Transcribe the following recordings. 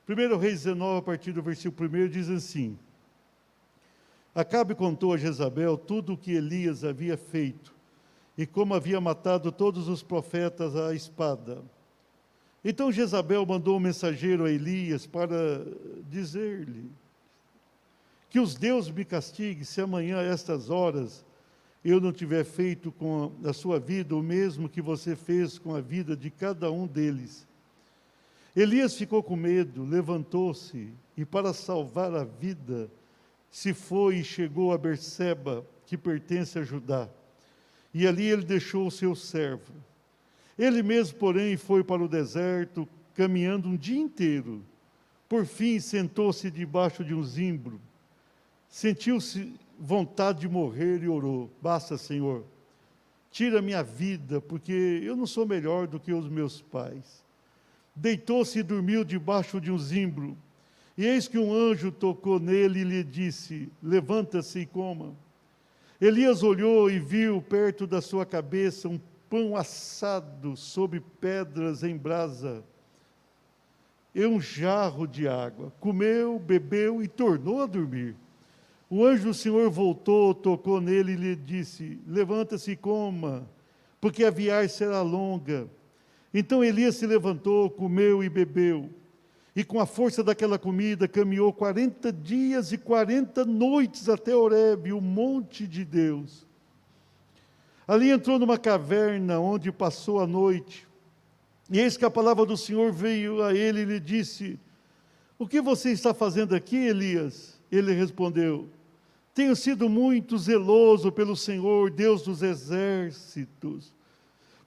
1 Reis 19, a partir do versículo 1, diz assim: Acabe contou a Jezabel tudo o que Elias havia feito, e como havia matado todos os profetas à espada. Então Jezabel mandou um mensageiro a Elias para dizer-lhe: que os deuses me castiguem, se amanhã a estas horas eu não tiver feito com a sua vida o mesmo que você fez com a vida de cada um deles. Elias ficou com medo, levantou-se e, para salvar a vida, se foi e chegou a Berseba, que pertence a Judá. E ali ele deixou o seu servo. Ele mesmo, porém, foi para o deserto, caminhando um dia inteiro. Por fim, sentou-se debaixo de um zimbro. Sentiu-se vontade de morrer e orou: basta, Senhor, tira minha vida, porque eu não sou melhor do que os meus pais. Deitou-se e dormiu debaixo de um zimbro. E eis que um anjo tocou nele e lhe disse: levanta-se e coma. Elias olhou e viu perto da sua cabeça um pão assado sobre pedras em brasa e um jarro de água. Comeu, bebeu e tornou a dormir. O anjo do Senhor voltou, tocou nele e lhe disse: levanta-se e coma, porque a viagem será longa. Então Elias se levantou, comeu e bebeu, e com a força daquela comida caminhou 40 dias e 40 noites até Horebe, o monte de Deus. Ali entrou numa caverna, onde passou a noite, e eis que a palavra do Senhor veio a ele e lhe disse: o que você está fazendo aqui, Elias? Ele respondeu: tenho sido muito zeloso pelo Senhor, Deus dos exércitos,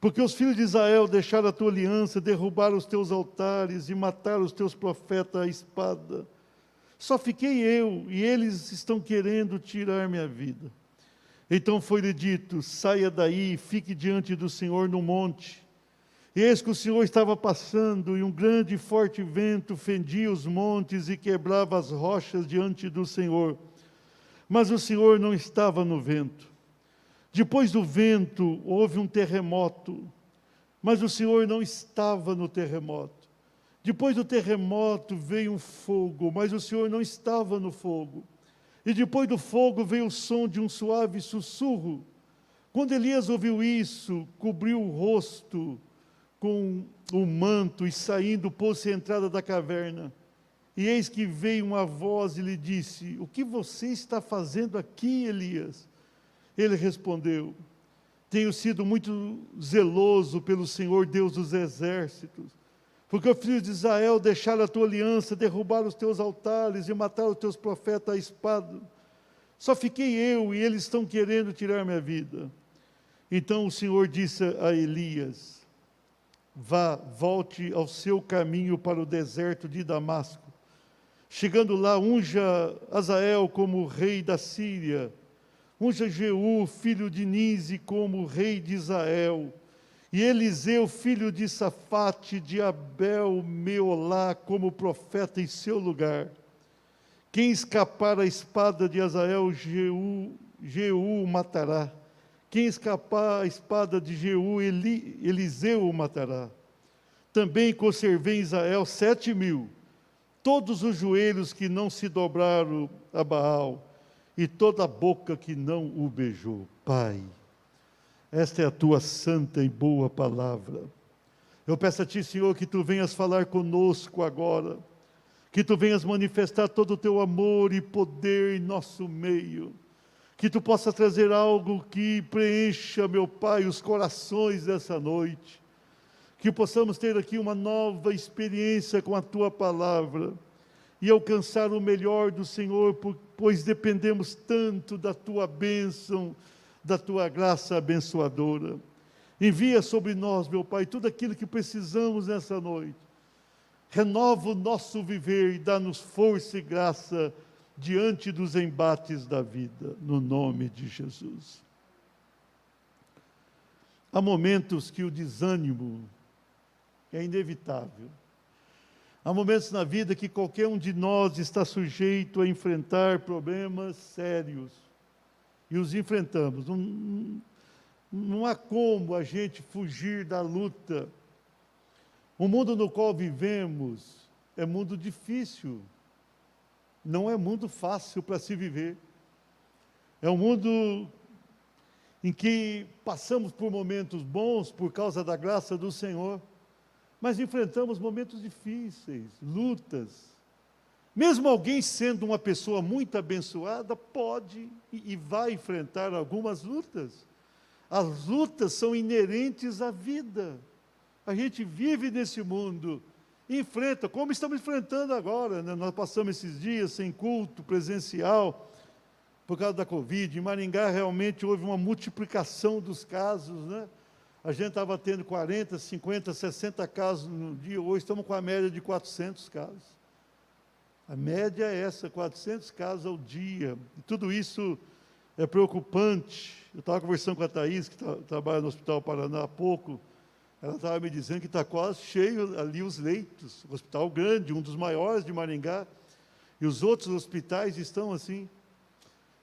porque os filhos de Israel deixaram a tua aliança, derrubaram os teus altares e mataram os teus profetas à espada. Só fiquei eu, e eles estão querendo tirar minha vida. Então foi-lhe dito: saia daí, fique diante do Senhor no monte. E eis que o Senhor estava passando, e um grande e forte vento fendia os montes e quebrava as rochas diante do Senhor. Mas o Senhor não estava no vento. Depois do vento, houve um terremoto, mas o Senhor não estava no terremoto. Depois do terremoto, veio um fogo, mas o Senhor não estava no fogo. E depois do fogo, veio o som de um suave sussurro. Quando Elias ouviu isso, cobriu o rosto com um manto e saindo, pôs-se à entrada da caverna. E eis que veio uma voz e lhe disse: o que você está fazendo aqui, Elias? Ele respondeu: tenho sido muito zeloso pelo Senhor, Deus dos exércitos, porque os filhos de Israel deixaram a tua aliança, derrubaram os teus altares e mataram os teus profetas à espada. Só fiquei eu, e eles estão querendo tirar minha vida. Então o Senhor disse a Elias: vá, volte ao seu caminho para o deserto de Damasco. Chegando lá, unja Azael como rei da Síria, unja Jeú, filho de Nise, como rei de Israel, e Eliseu, filho de Safate, de Abel Meolá, como profeta em seu lugar. Quem escapar à espada de Azael, Jeú o matará. Quem escapar à espada de Jeú, Eliseu o matará. Também conservei em Israel 7.000, todos os joelhos que não se dobraram a Baal, e toda a boca que não o beijou. Pai, esta é a tua santa e boa palavra. Eu peço a ti, Senhor, que tu venhas falar conosco agora, que tu venhas manifestar todo o teu amor e poder em nosso meio, que tu possas trazer algo que preencha, meu Pai, os corações dessa noite, que possamos ter aqui uma nova experiência com a tua palavra e alcançar o melhor do Senhor, pois dependemos tanto da tua bênção, da tua graça abençoadora. Envia sobre nós, meu Pai, tudo aquilo que precisamos nessa noite. Renova o nosso viver e dá-nos força e graça diante dos embates da vida, no nome de Jesus. Há momentos que o desânimo é inevitável. Há momentos na vida que qualquer um de nós está sujeito a enfrentar problemas sérios. E os enfrentamos. Não há como a gente fugir da luta. O mundo no qual vivemos é mundo difícil, não é mundo fácil para se viver. É um mundo em que passamos por momentos bons por causa da graça do Senhor, mas enfrentamos momentos difíceis, lutas. Mesmo alguém sendo uma pessoa muito abençoada, pode e vai enfrentar algumas lutas. As lutas são inerentes à vida. A gente vive nesse mundo, enfrenta, como estamos enfrentando agora, né? Nós passamos esses dias sem culto presencial, por causa da Covid. Em Maringá, realmente, houve uma multiplicação dos casos, né? A gente estava tendo 40, 50, 60 casos no dia, hoje estamos com a média de 400 casos. A média é essa, 400 casos ao dia. E tudo isso é preocupante. Eu estava conversando com a Thaís, que trabalha no Hospital Paraná há pouco, ela estava me dizendo que está quase cheio ali os leitos, o hospital grande, um dos maiores de Maringá, e os outros hospitais estão assim.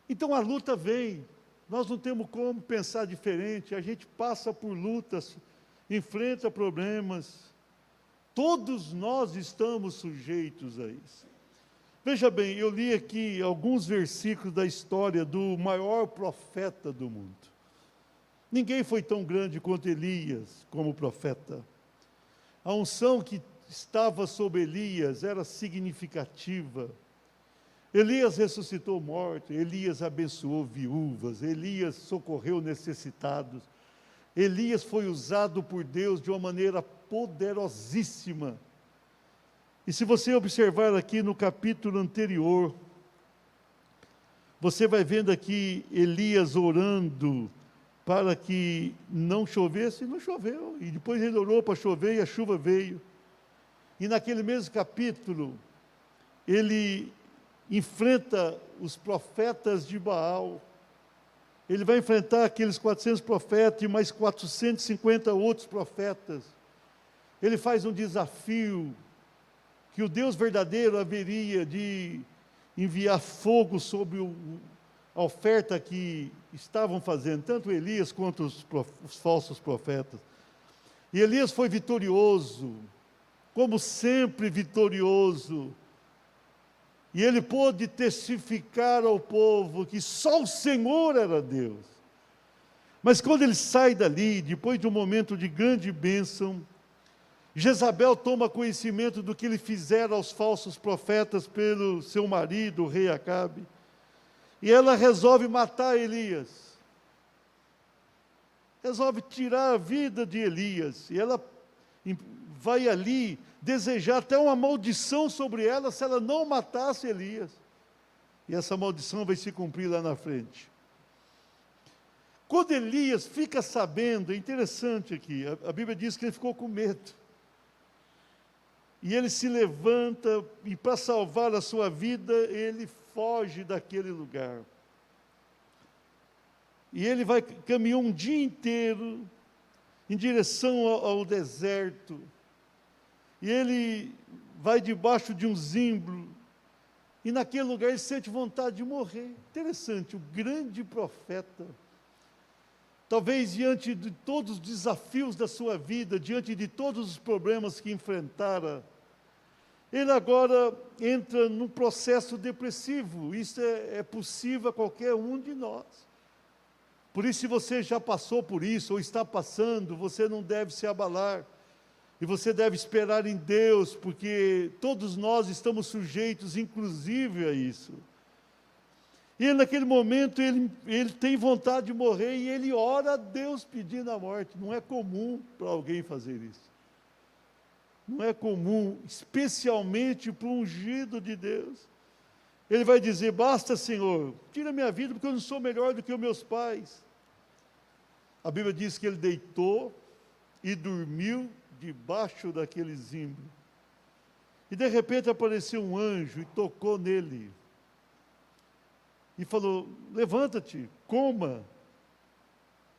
Então a luta vem, nós não temos como pensar diferente, a gente passa por lutas, enfrenta problemas, todos nós estamos sujeitos a isso. Veja bem, eu li aqui alguns versículos da história do maior profeta do mundo. Ninguém foi tão grande quanto Elias como profeta. A unção que estava sobre Elias era significativa. Elias ressuscitou mortos, Elias abençoou viúvas, Elias socorreu necessitados. Elias foi usado por Deus de uma maneira poderosíssima. E se você observar aqui no capítulo anterior, você vai vendo aqui Elias orando para que não chovesse, e não choveu. E depois ele orou para chover e a chuva veio. E naquele mesmo capítulo, ele enfrenta os profetas de Baal. Ele vai enfrentar aqueles 400 profetas e mais 450 outros profetas. Ele faz um desafio que o Deus verdadeiro haveria de enviar fogo sobre a oferta que estavam fazendo, tanto Elias quanto os falsos profetas. E Elias foi vitorioso, como sempre vitorioso. E ele pôde testificar ao povo que só o Senhor era Deus. Mas quando ele sai dali, depois de um momento de grande bênção, Jezabel toma conhecimento do que ele fizera aos falsos profetas pelo seu marido, o rei Acabe, e ela resolve matar Elias. Resolve tirar a vida de Elias, e ela vai ali desejar até uma maldição sobre ela se ela não matasse Elias. E essa maldição vai se cumprir lá na frente. Quando Elias fica sabendo, é interessante aqui, a Bíblia diz que ele ficou com medo. E ele se levanta e, para salvar a sua vida, ele foge daquele lugar. E ele caminhar um dia inteiro em direção ao deserto. E ele vai debaixo de um zimbro. E naquele lugar ele sente vontade de morrer. Interessante, o grande profeta. Talvez diante de todos os desafios da sua vida, diante de todos os problemas que enfrentara, ele agora entra num processo depressivo. Isso é possível a qualquer um de nós. Por isso, se você já passou por isso, ou está passando, você não deve se abalar. E você deve esperar em Deus, porque todos nós estamos sujeitos, inclusive, a isso. E naquele momento ele tem vontade de morrer e ele ora a Deus pedindo a morte. Não é comum para alguém fazer isso. Não é comum, especialmente para o ungido de Deus. Ele vai dizer: basta, Senhor, tira minha vida, porque eu não sou melhor do que os meus pais. A Bíblia diz que ele deitou e dormiu debaixo daquele zimbro. E de repente apareceu um anjo e tocou nele. E falou: levanta-te, coma.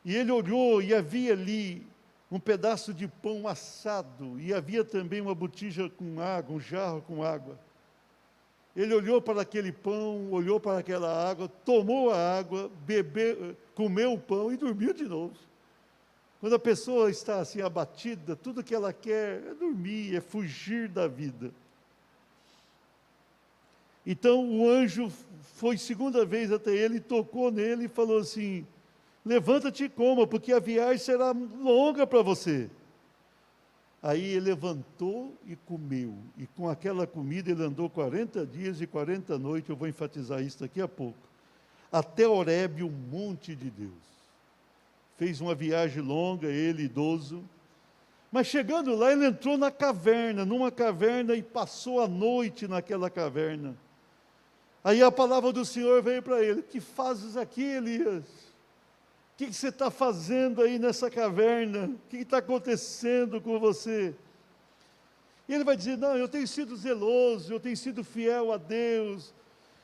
E ele olhou e havia ali um pedaço de pão assado, e havia também uma botija com água, um jarro com água. Ele olhou para aquele pão, olhou para aquela água, tomou a água, bebeu, comeu o pão e dormiu de novo. Quando a pessoa está assim abatida, tudo que ela quer é dormir, é fugir da vida. Então o anjo foi segunda vez até ele, tocou nele e falou assim: levanta-te e coma, porque a viagem será longa para você. Aí ele levantou e comeu, e com aquela comida ele andou 40 dias e 40 noites, eu vou enfatizar isso daqui a pouco, até Horebe, o monte de Deus. Fez uma viagem longa, ele idoso, mas chegando lá, ele entrou numa caverna, e passou a noite naquela caverna. Aí a palavra do Senhor veio para ele: que fazes aqui, Elias? O que você está fazendo aí nessa caverna? O que está acontecendo com você? E ele vai dizer: não, eu tenho sido zeloso, eu tenho sido fiel a Deus,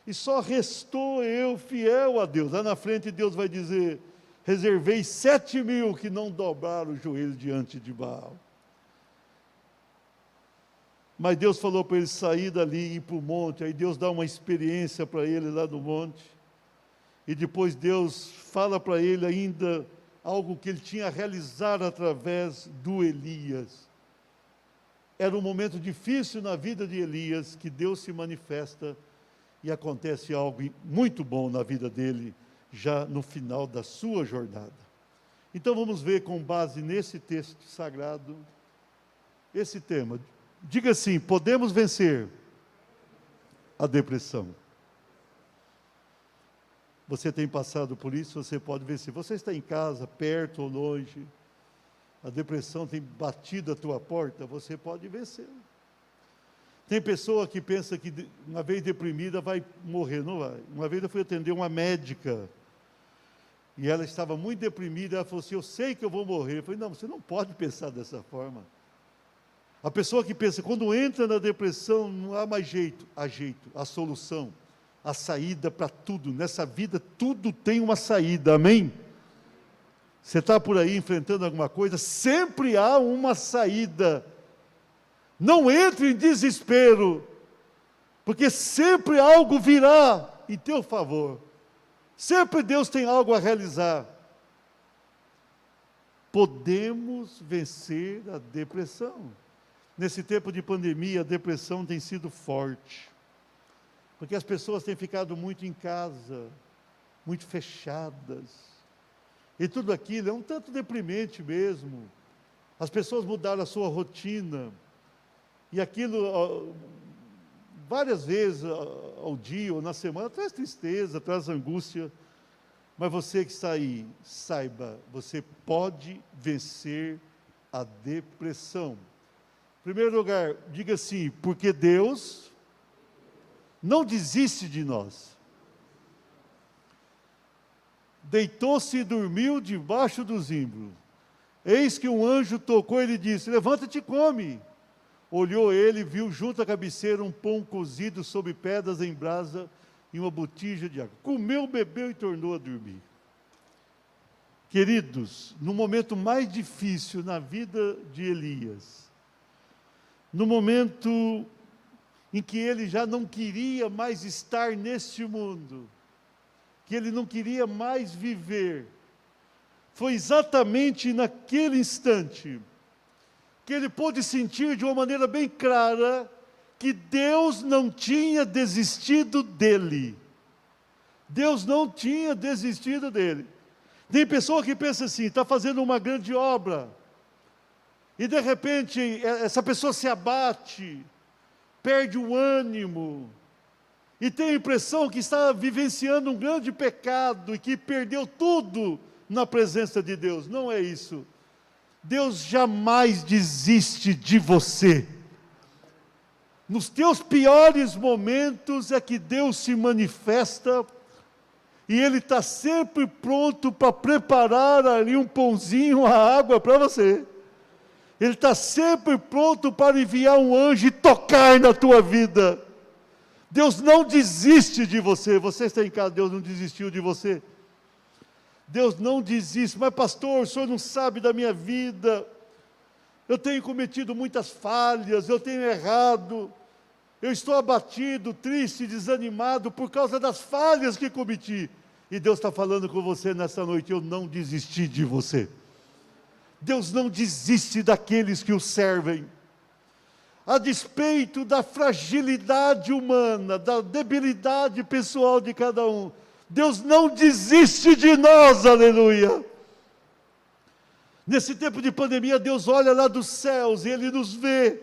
e só restou eu fiel a Deus. Lá na frente Deus vai dizer: reservei 7.000 que não dobraram o joelho diante de Baal. Mas Deus falou para ele sair dali e ir para o monte. Aí Deus dá uma experiência para ele lá no monte. E depois Deus fala para ele ainda algo que ele tinha realizado através do Elias. Era um momento difícil na vida de Elias, que Deus se manifesta e acontece algo muito bom na vida dele, já no final da sua jornada. Então vamos ver, com base nesse texto sagrado, esse tema. Diga assim: podemos vencer a depressão. Você tem passado por isso, você pode vencer. Você está em casa, perto ou longe, a depressão tem batido a tua porta, você pode vencer. Tem pessoa que pensa que uma vez deprimida vai morrer, não vai. Uma vez eu fui atender uma médica, e ela estava muito deprimida, ela falou assim: eu sei que eu vou morrer. Eu falei: não, você não pode pensar dessa forma. A pessoa que pensa, quando entra na depressão, não há mais jeito, a solução, a saída para tudo. Nessa vida, tudo tem uma saída, amém? Você está por aí enfrentando alguma coisa, sempre há uma saída. Não entre em desespero, porque sempre algo virá em teu favor. Sempre Deus tem algo a realizar. Podemos vencer a depressão. Nesse tempo de pandemia, a depressão tem sido forte, porque as pessoas têm ficado muito em casa, muito fechadas, e tudo aquilo é um tanto deprimente mesmo. As pessoas mudaram a sua rotina, e aquilo, várias vezes ao dia ou na semana, traz tristeza, traz angústia. Mas você que está aí, saiba, você pode vencer a depressão. Em primeiro lugar, diga assim: porque Deus não desiste de nós. Deitou-se e dormiu debaixo do zimbro. Eis que um anjo tocou e lhe disse: levanta-te e come. Olhou ele e viu junto à cabeceira um pão cozido sobre pedras em brasa e uma botija de água. Comeu, bebeu e tornou a dormir. Queridos, no momento mais difícil na vida de Elias, no momento em que ele já não queria mais estar neste mundo, que ele não queria mais viver, foi exatamente naquele instante que ele pôde sentir de uma maneira bem clara que Deus não tinha desistido dele. Deus não tinha desistido dele. Tem pessoa que pensa assim: está fazendo uma grande obra, e de repente essa pessoa se abate, perde o ânimo, e tem a impressão que está vivenciando um grande pecado, e que perdeu tudo na presença de Deus. Não é isso. Deus jamais desiste de você. Nos teus piores momentos é que Deus se manifesta, e Ele está sempre pronto para preparar ali um pãozinho, uma água para você. Ele está sempre pronto para enviar um anjo e tocar na tua vida. Deus não desiste de você. Você está em casa, Deus não desistiu de você. Deus não desiste. Mas pastor, o senhor não sabe da minha vida. Eu tenho cometido muitas falhas, eu tenho errado. Eu estou abatido, triste, desanimado por causa das falhas que cometi. E Deus está falando com você nessa noite: eu não desisti de você. Deus não desiste daqueles que o servem. a despeito da fragilidade humana, da debilidade pessoal de cada um, Deus não desiste de nós, aleluia. Nesse tempo de pandemia, Deus olha lá dos céus e Ele nos vê.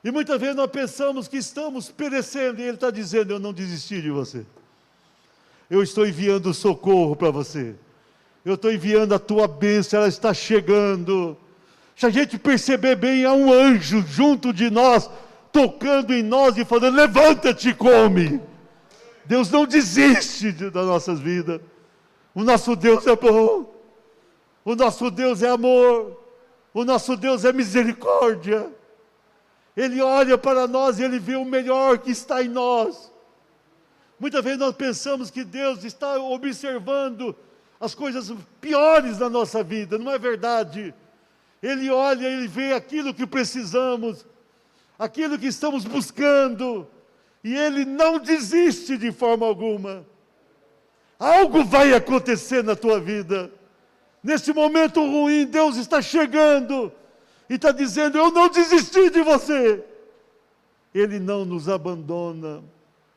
E muitas vezes nós pensamos que estamos perecendo, e Ele está dizendo: eu não desisti de você. Eu estou enviando socorro para você. Eu estou enviando a tua bênção, ela está chegando. Se a gente perceber bem, há um anjo junto de nós, tocando em nós e falando: levanta-te e come. Deus não desiste das nossas vidas. O nosso Deus é bom. O nosso Deus é amor. O nosso Deus é misericórdia. Ele olha para nós e Ele vê o melhor que está em nós. Muitas vezes nós pensamos que Deus está observando as coisas piores da nossa vida. Não é verdade. Ele olha, Ele vê aquilo que precisamos, aquilo que estamos buscando, e Ele não desiste de forma alguma. Algo vai acontecer na tua vida. Nesse momento ruim, Deus está chegando e está dizendo: eu não desisti de você. Ele não nos abandona.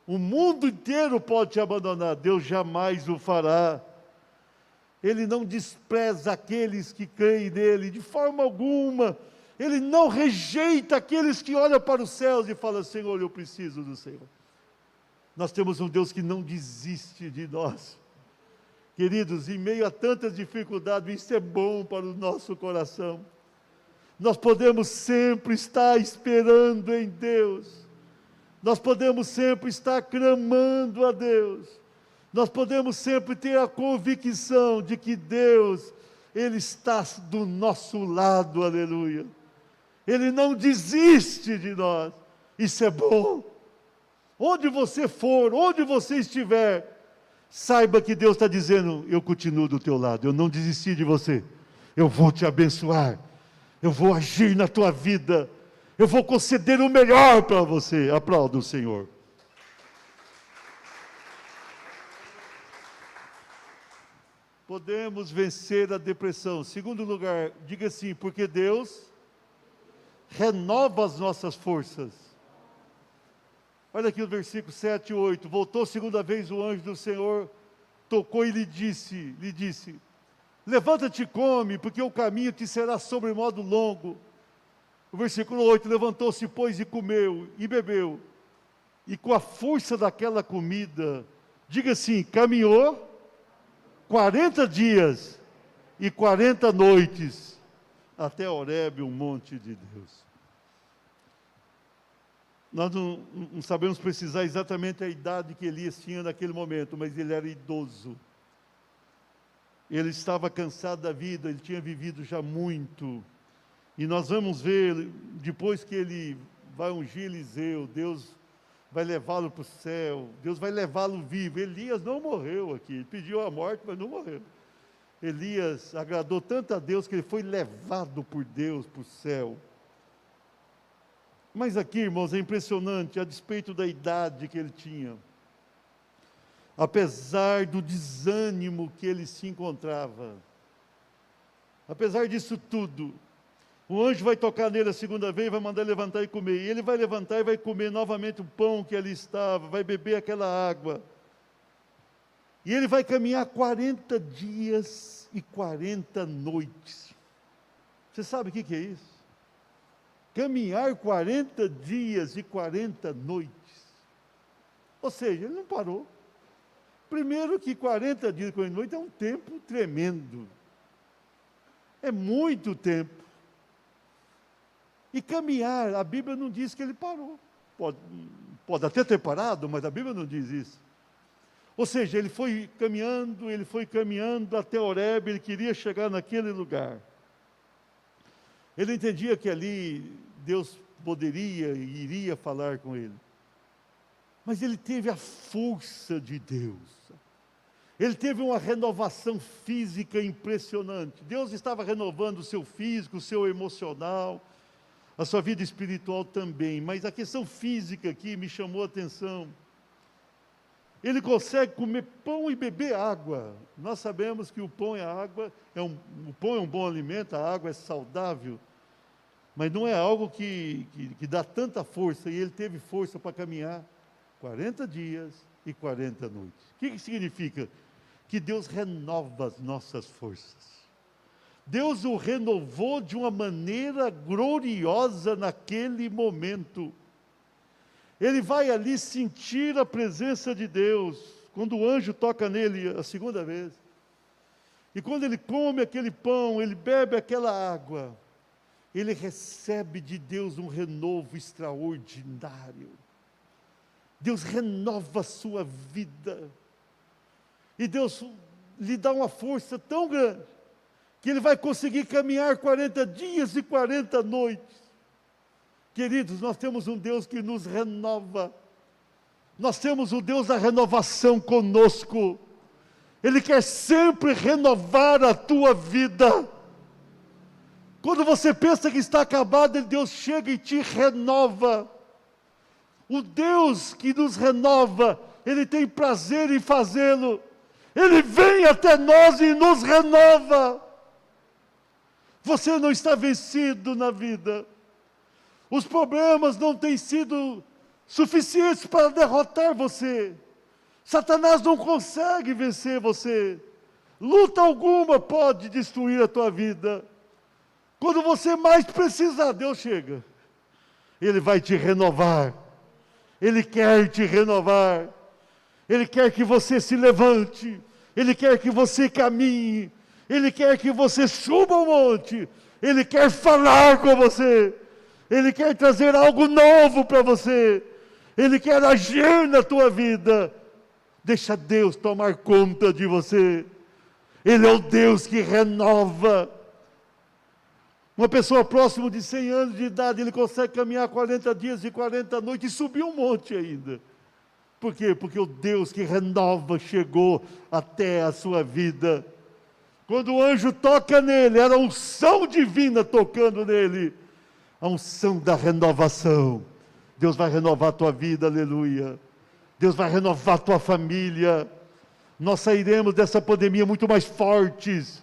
O mundo inteiro pode te abandonar, Deus jamais o fará. Ele não despreza aqueles que creem nele, de forma alguma. Ele não rejeita aqueles que olham para os céus e falam: Senhor, eu preciso do Senhor. Nós temos um Deus que não desiste de nós. Queridos, em meio a tantas dificuldades, isso é bom para o nosso coração. Nós podemos sempre estar esperando em Deus. Nós podemos sempre estar clamando a Deus. Nós podemos sempre ter a convicção de que Deus, Ele está do nosso lado, aleluia. Ele não desiste de nós. Isso é bom. Onde você for, onde você estiver, saiba que Deus está dizendo: eu continuo do teu lado, eu não desisti de você. Eu vou te abençoar. Eu vou agir na tua vida. Eu vou conceder o melhor para você. Aplauda o Senhor. Podemos vencer a depressão. Segundo lugar, diga assim: porque Deus renova as nossas forças. Olha aqui o versículo 7 e 8. Voltou segunda vez o anjo do Senhor, tocou e lhe disse: levanta-te e come, porque o caminho te será sobremodo longo. O versículo 8, levantou-se, pois, e comeu, e bebeu. E com a força daquela comida, diga assim, caminhou 40 dias e 40 noites, até Horebe, um monte de Deus. Nós não sabemos precisar exatamente a idade que Elias tinha naquele momento, mas ele era idoso. Ele estava cansado da vida, ele tinha vivido já muito. E nós vamos ver, depois que ele vai ungir Eliseu, Deus vai levá-lo para o céu, Deus vai levá-lo vivo. Elias não morreu aqui, ele pediu a morte, mas não morreu. Elias agradou tanto a Deus que ele foi levado por Deus para o céu. Mas aqui, irmãos, é impressionante, a despeito da idade que ele tinha, apesar do desânimo que ele se encontrava, apesar disso tudo, o anjo vai tocar nele a segunda vez, vai mandar levantar e comer, e ele vai levantar e vai comer novamente o pão que ali estava, vai beber aquela água, e ele vai caminhar 40 dias e 40 noites. Você sabe o que é isso? Caminhar 40 dias e 40 noites. Ou seja, ele não parou. Primeiro que 40 dias e 40 noites é um tempo tremendo. É muito tempo. E caminhar, a Bíblia não diz que ele parou. Pode até ter parado, mas a Bíblia não diz isso. Ou seja, ele foi caminhando até Horebe, ele queria chegar naquele lugar. Ele entendia que ali Deus poderia e iria falar com ele. Mas ele teve a força de Deus. Ele teve uma renovação física impressionante. Deus estava renovando o seu físico, o seu emocional, a sua vida espiritual também. Mas a questão física aqui me chamou a atenção. Ele consegue comer pão e beber água. Nós sabemos que o pão e a água, o pão é um bom alimento, a água é saudável. Mas não é algo que dá tanta força, e ele teve força para caminhar 40 dias e 40 noites. O que significa? Que Deus renova as nossas forças. Deus o renovou de uma maneira gloriosa naquele momento. Ele vai ali sentir a presença de Deus, quando o anjo toca nele a segunda vez. E quando ele come aquele pão, ele bebe aquela água, ele recebe de Deus um renovo extraordinário. Deus renova a sua vida. E Deus lhe dá uma força tão grande, que ele vai conseguir caminhar 40 dias e 40 noites. Queridos, nós temos um Deus que nos renova. Nós temos o Deus da renovação conosco. Ele quer sempre renovar a tua vida. Quando você pensa que está acabado, Deus chega e te renova. O Deus que nos renova, Ele tem prazer em fazê-lo. Ele vem até nós e nos renova. Você não está vencido na vida. Os problemas não têm sido suficientes para derrotar você. Satanás não consegue vencer você. Luta alguma pode destruir a tua vida. Quando você mais precisar, Deus chega. Ele vai te renovar. Ele quer te renovar. Ele quer que você se levante. Ele quer que você caminhe. Ele quer que você suba o monte. Ele quer falar com você. Ele quer trazer algo novo para você. Ele quer agir na tua vida. Deixa Deus tomar conta de você. Ele é o Deus que renova. Uma pessoa próxima de 100 anos de idade, ele consegue caminhar 40 dias e 40 noites e subir um monte ainda. Por quê? Porque o Deus que renova chegou até a sua vida. Quando o anjo toca nele, era a unção divina tocando nele. A unção da renovação. Deus vai renovar a tua vida, aleluia. Deus vai renovar a tua família. Nós sairemos dessa pandemia muito mais fortes.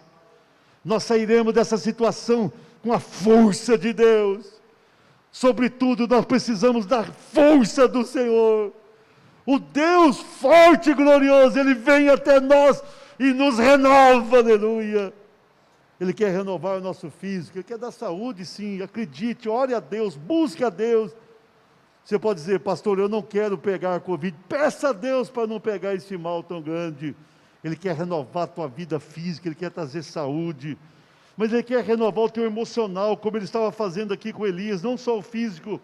Nós sairemos dessa situação com a força de Deus. Sobretudo, nós precisamos da força do Senhor. O Deus forte e glorioso, Ele vem até nós e nos renova, aleluia. Ele quer renovar o nosso físico, Ele quer dar saúde, sim, acredite, ore a Deus, busque a Deus. Você pode dizer, pastor, eu não quero pegar a Covid, peça a Deus para não pegar esse mal tão grande. Ele quer renovar a tua vida física, Ele quer trazer saúde, mas Ele quer renovar o teu emocional, como Ele estava fazendo aqui com Elias, não só o físico.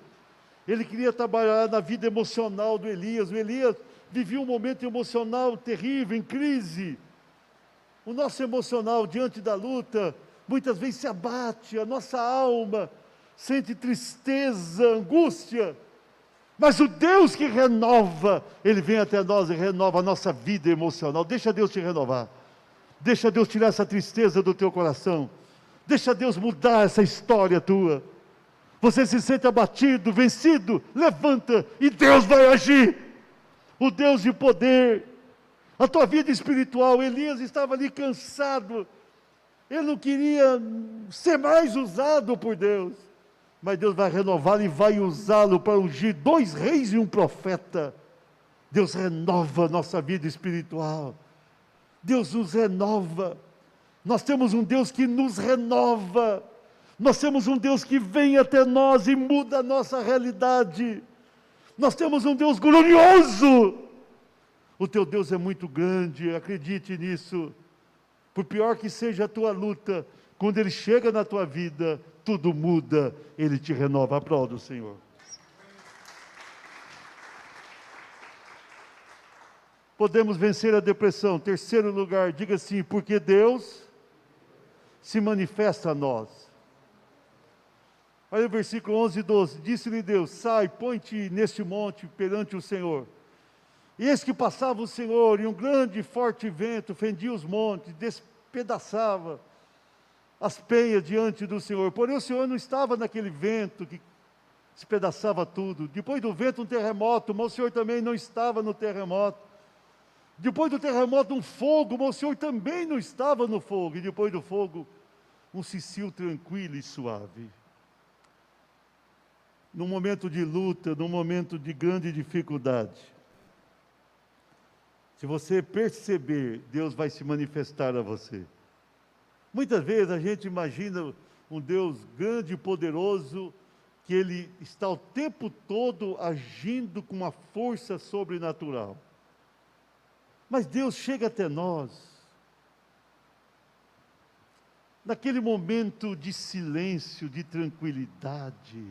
Ele queria trabalhar na vida emocional do Elias. O Elias vivia um momento emocional terrível, em crise. O nosso emocional diante da luta, muitas vezes se abate, a nossa alma sente tristeza, angústia. Mas o Deus que renova, Ele vem até nós e renova a nossa vida emocional. Deixa Deus te renovar. Deixa Deus tirar essa tristeza do teu coração. Deixa Deus mudar essa história tua. Você se sente abatido, vencido, levanta e Deus vai agir. O Deus de poder. A tua vida espiritual, Elias estava ali cansado. Ele não queria ser mais usado por Deus. Mas Deus vai renová-lo e vai usá-lo para ungir 2 reis e um profeta. Deus renova a nossa vida espiritual. Deus nos renova. Nós temos um Deus que nos renova. Nós temos um Deus que vem até nós e muda a nossa realidade. Nós temos um Deus glorioso. O teu Deus é muito grande, acredite nisso. Por pior que seja a tua luta, quando Ele chega na tua vida, tudo muda, Ele te renova. Aplauda o Senhor. Podemos vencer a depressão. Terceiro lugar, diga assim, porque Deus se manifesta a nós. Olha o versículo 11 e 12. Disse-lhe Deus, sai, põe-te neste monte perante o Senhor. E eis que passava o Senhor, e um grande e forte vento fendia os montes, despedaçava as penhas diante do Senhor. Porém o Senhor não estava naquele vento que despedaçava tudo. Depois do vento um terremoto, mas o Senhor também não estava no terremoto. Depois do terremoto um fogo, mas o Senhor também não estava no fogo. E depois do fogo um cicio tranquilo e suave. num momento de luta, num momento de grande dificuldade. Se você perceber, Deus vai se manifestar a você. Muitas vezes a gente imagina um Deus grande e poderoso, que Ele está o tempo todo agindo com uma força sobrenatural. Mas Deus chega até nós, naquele momento de silêncio, de tranquilidade,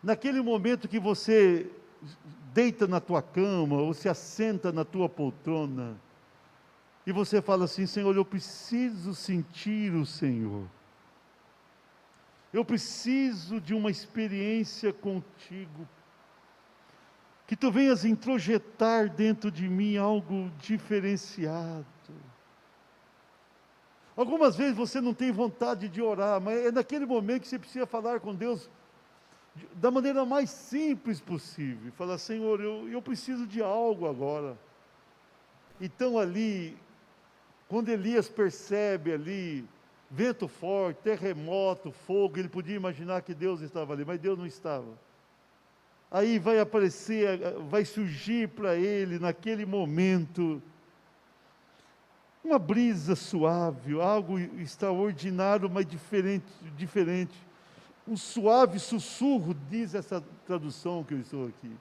naquele momento que você deita na tua cama, ou se assenta na tua poltrona, e você fala assim: Senhor, eu preciso sentir o Senhor. Eu preciso de uma experiência contigo. Que tu venhas introjetar dentro de mim algo diferenciado. Algumas vezes você não tem vontade de orar, mas é naquele momento que você precisa falar com Deus da maneira mais simples possível. Falar: Senhor, eu preciso de algo agora. Então ali, quando Elias percebe ali, vento forte, terremoto, fogo, ele podia imaginar que Deus estava ali, mas Deus não estava. Aí vai aparecer, vai surgir para ele, naquele momento, uma brisa suave, algo extraordinário, mas diferente. Um suave sussurro, diz essa tradução que eu estou aqui.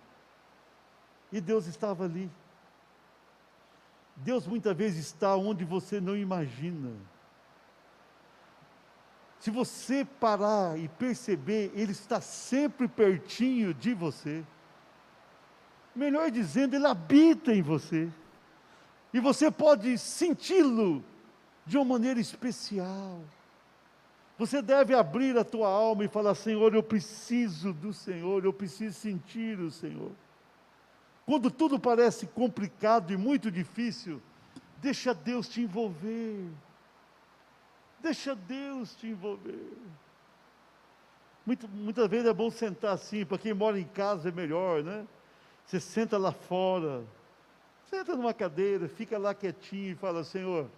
E Deus estava ali. Deus muitas vezes está onde você não imagina. Se você parar e perceber, Ele está sempre pertinho de você. Melhor dizendo, Ele habita em você. E você pode senti-lo de uma maneira especial. Você deve abrir a tua alma e falar: Senhor, eu preciso do Senhor, eu preciso sentir o Senhor. Quando tudo parece complicado e muito difícil, deixa Deus te envolver. Deixa Deus te envolver. Muitas vezes é bom sentar assim, para quem mora em casa é melhor, né? Você senta lá fora, senta numa cadeira, fica lá quietinho e fala: Senhor,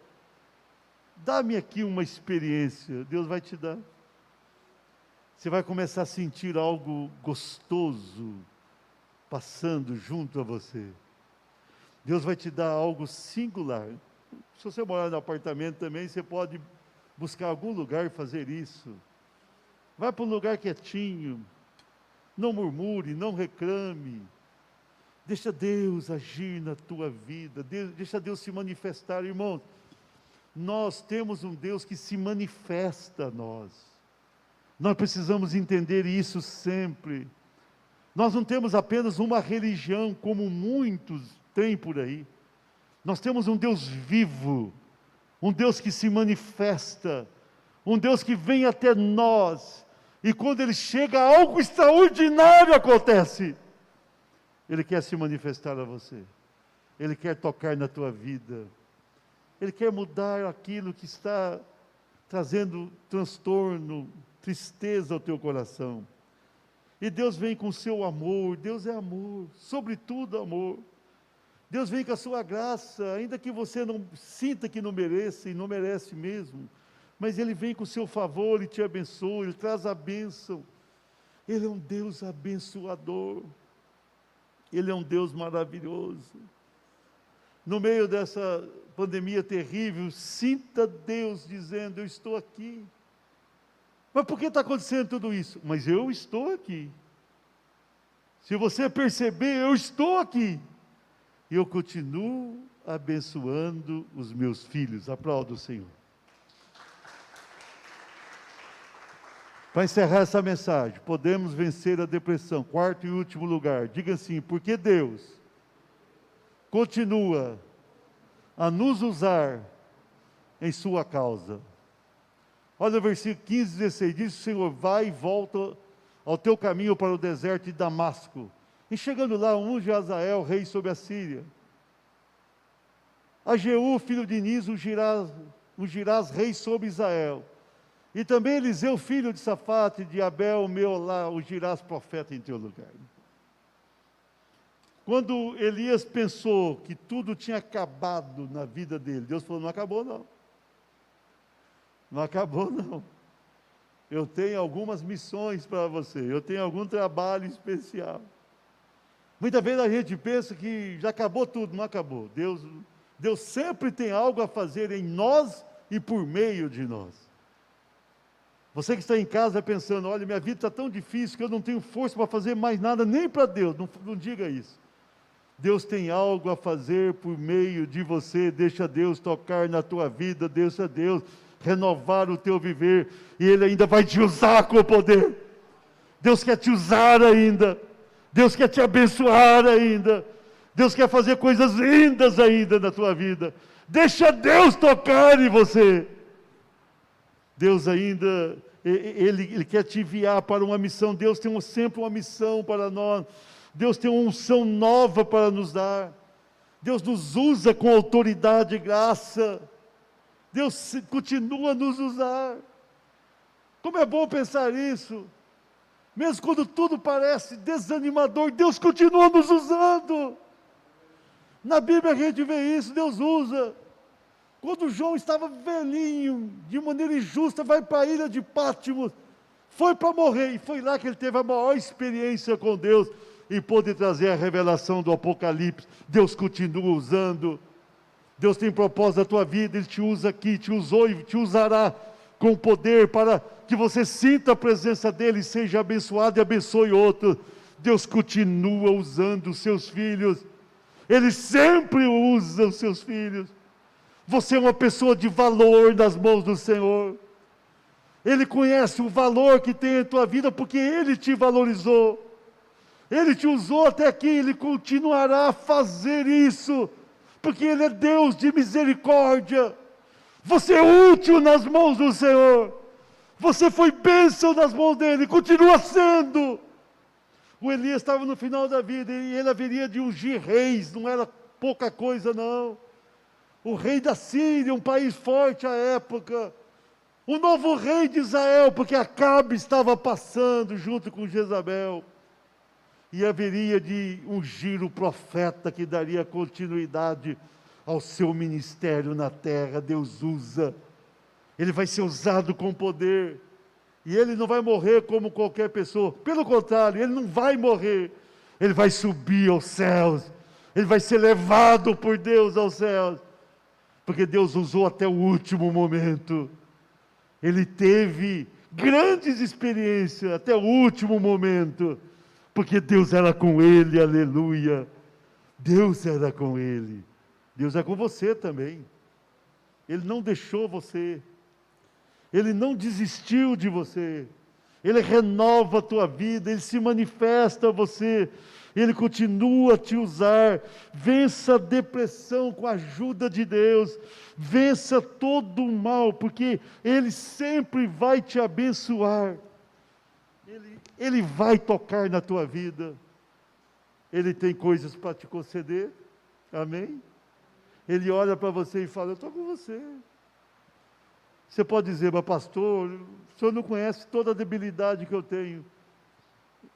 dá-me aqui uma experiência. Deus vai te dar. Você vai começar a sentir algo gostoso passando junto a você. Deus vai te dar algo singular. Se você morar no apartamento também, você pode buscar algum lugar e fazer isso. Vai para um lugar quietinho, não murmure, não reclame. Deixa Deus agir na tua vida, deixa Deus se manifestar. Irmãos, nós temos um Deus que se manifesta a nós. Nós precisamos entender isso sempre. Nós não temos apenas uma religião como muitos têm por aí. Nós temos um Deus vivo, um Deus que se manifesta, um Deus que vem até nós, e quando Ele chega, algo extraordinário acontece. Ele quer se manifestar a você, Ele quer tocar na tua vida, Ele quer mudar aquilo que está trazendo transtorno, tristeza ao teu coração. E Deus vem com o seu amor. Deus é amor, sobretudo amor. Deus vem com a sua graça, ainda que você não sinta que não mereça, e não merece mesmo, mas Ele vem com o seu favor e te abençoa, Ele traz a bênção. Ele é um Deus abençoador, Ele é um Deus maravilhoso. No meio dessa pandemia terrível, sinta Deus dizendo: eu estou aqui. Mas por que está acontecendo tudo isso? Mas eu estou aqui. Se você perceber, eu estou aqui. E eu continuo abençoando os meus filhos. Aplauda o Senhor. Para encerrar essa mensagem, podemos vencer a depressão. Quarto e último lugar, diga assim: porque Deus continua a nos usar em sua causa. Olha o versículo 15 e 16, diz o Senhor: vai e volta ao teu caminho para o deserto de Damasco. E chegando lá, unge Azael, rei sobre a Síria. A Jeú, filho de Nis, ungirás rei sobre Israel. E também Eliseu, filho de Safate, de Abel, Meolá, ungirás profeta em teu lugar. Quando Elias pensou que tudo tinha acabado na vida dele, Deus falou: não acabou não. Não acabou não. eu tenho algumas missões para você, eu tenho algum trabalho especial. Muitas vezes a gente pensa que já acabou tudo, não acabou. Deus sempre tem algo a fazer em nós e por meio de nós. Você que está em casa pensando, olha, minha vida está tão difícil que eu não tenho força para fazer mais nada, nem para Deus, não diga isso. Deus tem algo a fazer por meio de você, deixa Deus tocar na tua vida, deixa Deus renovar o teu viver, e Ele ainda vai te usar com o poder. Deus quer te usar ainda, Deus quer te abençoar ainda, Deus quer fazer coisas lindas ainda na tua vida. Deixa Deus tocar em você. Deus ainda, Ele quer te enviar para uma missão. Deus tem sempre uma missão para nós. Deus tem uma unção nova para nos dar. Deus nos usa com autoridade e graça. Deus continua a nos usar. Como é bom pensar isso. Mesmo quando tudo parece desanimador, Deus continua nos usando. Na Bíblia a gente vê isso, Deus usa. Quando João estava velhinho, de maneira injusta, vai para a ilha de Pátmos, foi para morrer, e foi lá que ele teve a maior experiência com Deus, e pôde trazer a revelação do Apocalipse. Deus continua usando. Deus tem propósito na tua vida, Ele te usa aqui, te usou e te usará com poder para que você sinta a presença dEle, seja abençoado e abençoe outro. Deus continua usando os seus filhos, Ele sempre usa os seus filhos. Você é uma pessoa de valor nas mãos do Senhor. Ele conhece o valor que tem em tua vida, porque Ele te valorizou. Ele te usou até aqui, Ele continuará a fazer isso, porque Ele é Deus de misericórdia. Você é útil nas mãos do Senhor. Você foi bênção nas mãos dEle, continua sendo. O Elias estava no final da vida, e ele haveria de ungir reis, não era pouca coisa não. O rei da Síria, um país forte à época. O novo rei de Israel, porque Acabe estava passando junto com Jezabel. E haveria de ungir o profeta que daria continuidade ao seu ministério na terra. Deus usa, ele vai ser usado com poder, e ele não vai morrer como qualquer pessoa, pelo contrário, ele não vai morrer, ele vai subir aos céus, ele vai ser levado por Deus aos céus, porque Deus usou até o último momento. Ele teve grandes experiências até o último momento, porque Deus era com ele, aleluia. Deus era com ele. Deus é com você também. Ele não deixou você. Ele não desistiu de você. Ele renova a tua vida, Ele se manifesta a você. Ele continua a te usar. Vença a depressão com a ajuda de Deus. Vença todo o mal, porque Ele sempre vai te abençoar. Ele vai tocar na tua vida. Ele tem coisas para te conceder. Amém? Ele olha para você e fala, eu estou com você. Você pode dizer, mas pastor, o senhor não conhece toda a debilidade que eu tenho.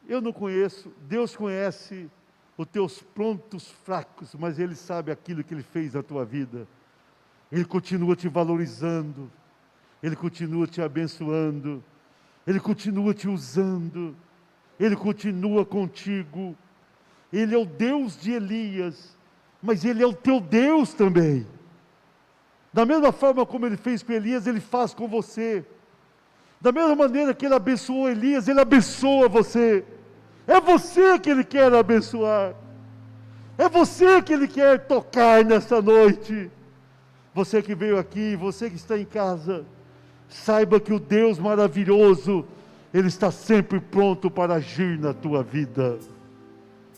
Eu não conheço. Deus conhece os teus pontos fracos, mas Ele sabe aquilo que Ele fez na tua vida. Ele continua te valorizando. Ele continua te abençoando. Ele continua te usando, Ele continua contigo. Ele é o Deus de Elias, mas Ele é o teu Deus também. Da mesma forma como Ele fez com Elias, Ele faz com você. Da mesma maneira que Ele abençoou Elias, Ele abençoa você. É você que Ele quer abençoar. É você que Ele quer tocar nessa noite. Você que veio aqui, você que está em casa, saiba que o Deus maravilhoso, Ele está sempre pronto para agir na tua vida.